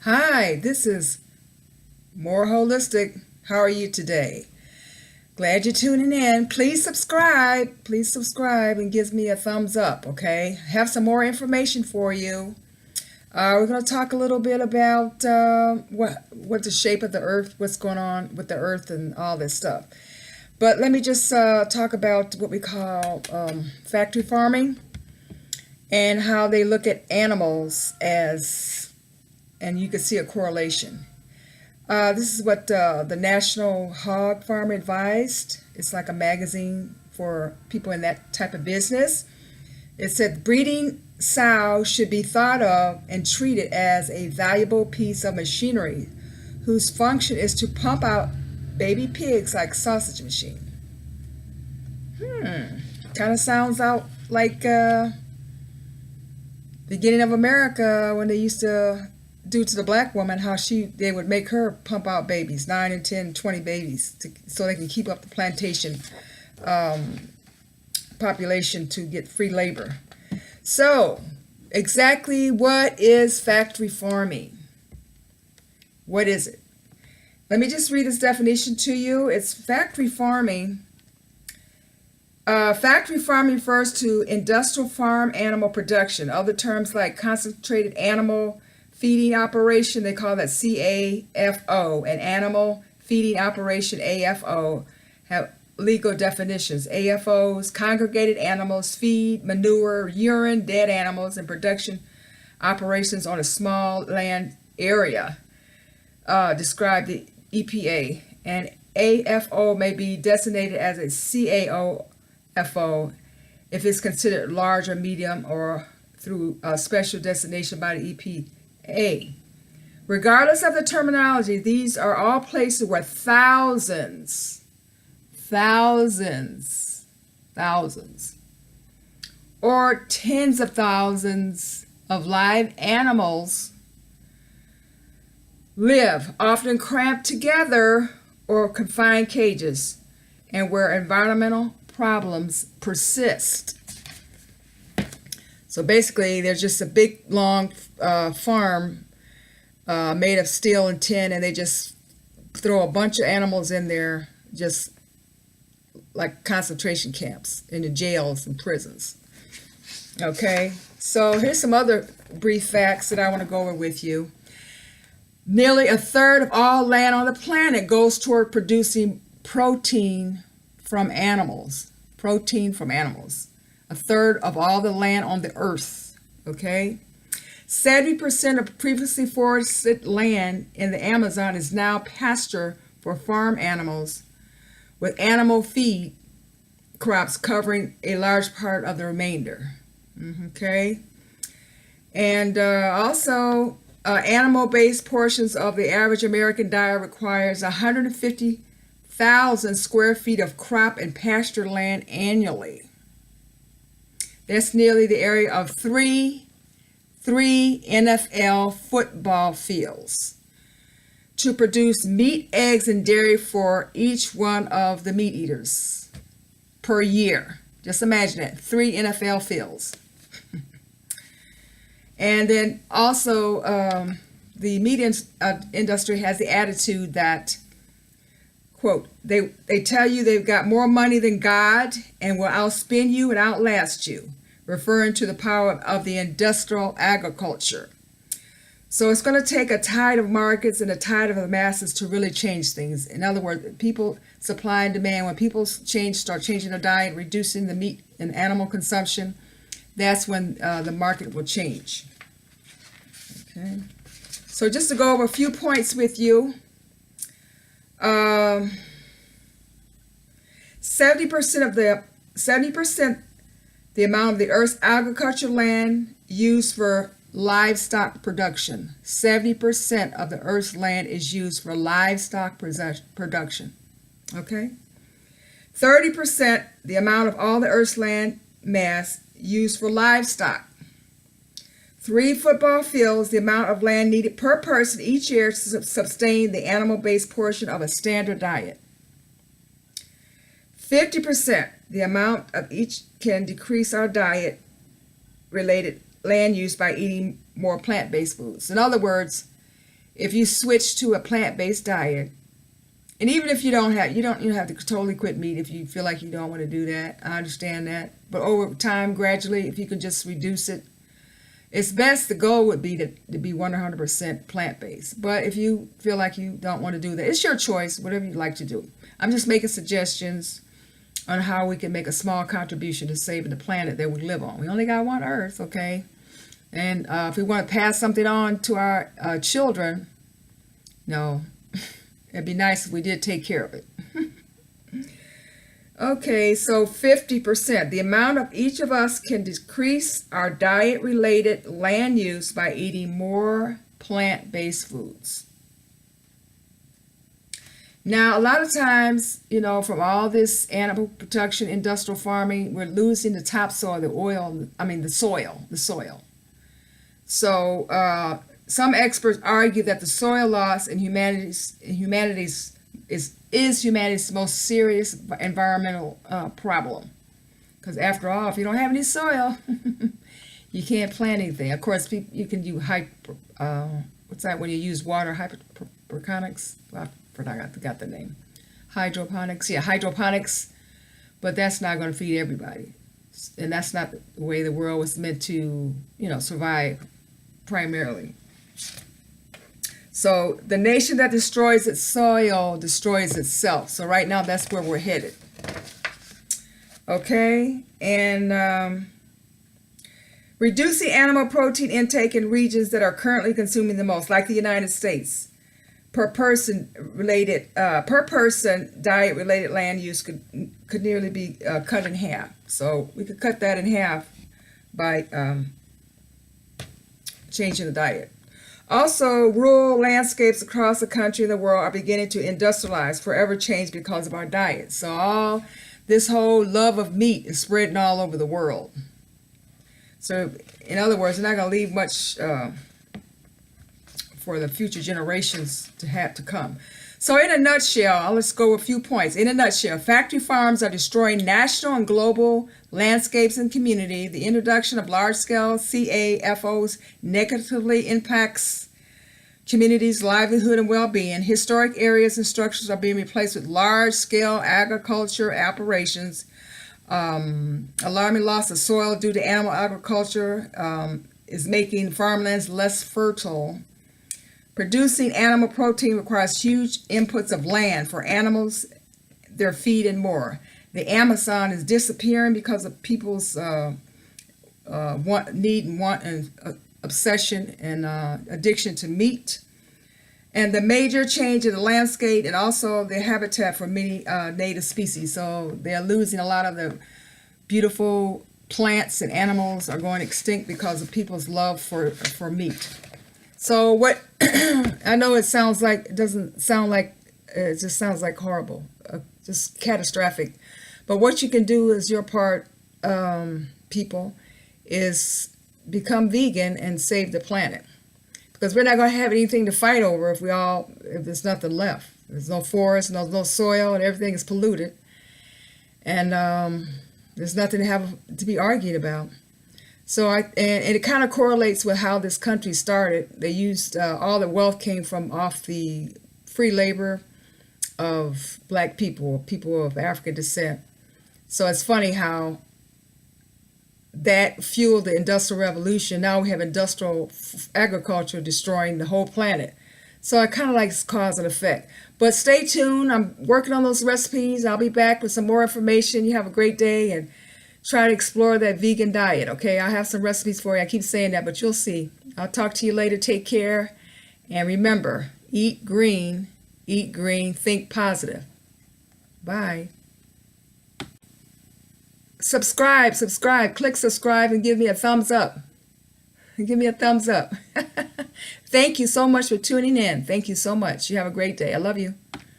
Hi, this is More Holistic. How are you today? Glad you're tuning in. Please subscribe. Please subscribe and give me a thumbs up, okay? Have some more information for you. We're going to talk a little bit about what the shape of the earth, what's going on with the earth and all this stuff. But let me just talk about what we call factory farming and how they look at animals as, and you can see a correlation. This is what the National Hog Farm advised. It's like a magazine for people in that type of business. It said breeding sow should be thought of and treated as a valuable piece of machinery whose function is to pump out baby pigs like sausage machine. Kind of sounds out like beginning of America when they used to do to the black woman how they would make her pump out babies, 9 and 10, 20 babies, so they can keep up the plantation population to get free labor. So, exactly what is factory farming? What is it? Let me just read this definition to you. It's factory farming. Factory farming refers to industrial farm animal production. Other terms like concentrated animal feeding operation, they call that CAFO, and animal feeding operation, AFO, have legal definitions. AFOs, congregated animals, feed, manure, urine, dead animals, and production operations on a small land area, describe the EPA. And AFO may be designated as a CAOFO if it's considered large or medium or through a special designation by the EPA. Regardless of the terminology, these are all places where thousands, or tens of thousands of live animals live, often cramped together or confined cages, and where environmental problems persist. So basically, there's just a big, long farm made of steel and tin, and they just throw a bunch of animals in there, just like concentration camps in the jails and prisons. Okay, so here's some other brief facts that I want to go over with you. Nearly a third of all land on the planet goes toward producing protein from animals. Protein from animals. A third of all the land on the earth. Okay, 70% of previously forested land in the Amazon is now pasture for farm animals, with animal feed crops covering a large part of the remainder. Okay, and also animal-based portions of the average American diet requires 150,000 square feet of crop and pasture land annually. That's nearly the area of three NFL football fields to produce meat, eggs, and dairy for each one of the meat eaters per year. Just imagine it, 3 NFL fields. And then also the meat industry has the attitude that, quote, they tell you they've got more money than God and will outspend you and outlast you, referring to the power of the industrial agriculture. So it's going to take a tide of markets and a tide of the masses to really change things. In other words, people, supply and demand, when people start changing their diet, reducing the meat and animal consumption, that's when the market will change. Okay. So just to go over a few points with you, 70% the amount of the Earth's agricultural land used for livestock production. 70% of the Earth's land is used for livestock production. Okay? 30% the amount of all the Earth's land mass used for livestock. 3 football fields, the amount of land needed per person each year to sustain the animal-based portion of a standard diet. 50%, the amount of each can decrease our diet-related land use by eating more plant-based foods. In other words, if you switch to a plant-based diet, and even if you don't have to totally quit meat if you feel like you don't want to do that. I understand that. But over time, gradually, if you can just reduce it, it's best. The goal would be to be 100% plant-based. But if you feel like you don't want to do that, it's your choice, whatever you'd like to do. I'm just making suggestions on how we can make a small contribution to saving the planet that we live on. We only got one Earth, okay? And if we want to pass something on to our children, no, it'd be nice if we did take care of it. Okay, so 50%. The amount of each of us can decrease our diet-related land use by eating more plant-based foods. Now, a lot of times, from all this animal production, industrial farming, we're losing the topsoil, the soil. So, some experts argue that the soil loss in humanity's is humanity's most serious environmental problem. Because after all, if you don't have any soil, you can't plant anything. Of course, you can do what's that when you use water, hydroponics? Well, I forgot the name. Hydroponics, yeah, hydroponics. But that's not going to feed everybody. And that's not the way the world was meant to, survive primarily. So the nation that destroys its soil destroys itself. So right now, that's where we're headed. Okay, and reducing animal protein intake in regions that are currently consuming the most, like the United States. Per person diet related land use could nearly be cut in half. So we could cut that in half by changing the diet. Also, rural landscapes across the country and the world are beginning to industrialize, forever change because of our diet. So all this whole love of meat is spreading all over the world. So in other words, they're not going to leave much for the future generations to have to come. So in a nutshell, let's go a few points. In a nutshell, factory farms are destroying national and global landscapes and community. The introduction of large-scale CAFOs negatively impacts communities' livelihood and well-being. Historic areas and structures are being replaced with large-scale agriculture operations. Alarming loss of soil due to animal agriculture is making farmlands less fertile. Producing animal protein requires huge inputs of land for animals, their feed, and more. The Amazon is disappearing because of people's obsession and addiction to meat. And the major change in the landscape and also the habitat for many native species. So they're losing a lot of the beautiful plants, and animals are going extinct because of people's love for meat. So what I know it sounds like, it doesn't sound like, it just sounds like horrible, just catastrophic. But what you can do is your part, people, is become vegan and save the planet. Because we're not going to have anything to fight over if there's nothing left. There's no forest, no soil, and everything is polluted. And there's nothing to be argued about. So and it kind of correlates with how this country started. They used all the wealth came from off the free labor of black people of African descent. So it's funny how that fueled the Industrial Revolution. Now we have industrial agriculture destroying the whole planet. So it kind of like cause and effect. But stay tuned. I'm working on those recipes. I'll be back with some more information. You have a great day and try to explore that vegan diet, okay? I have some recipes for you. I keep saying that, but you'll see. I'll talk to you later. Take care. And remember, eat green, think positive. Bye. Subscribe. Click subscribe and give me a thumbs up. Thank you so much for tuning in. Thank you so much. You have a great day. I love you.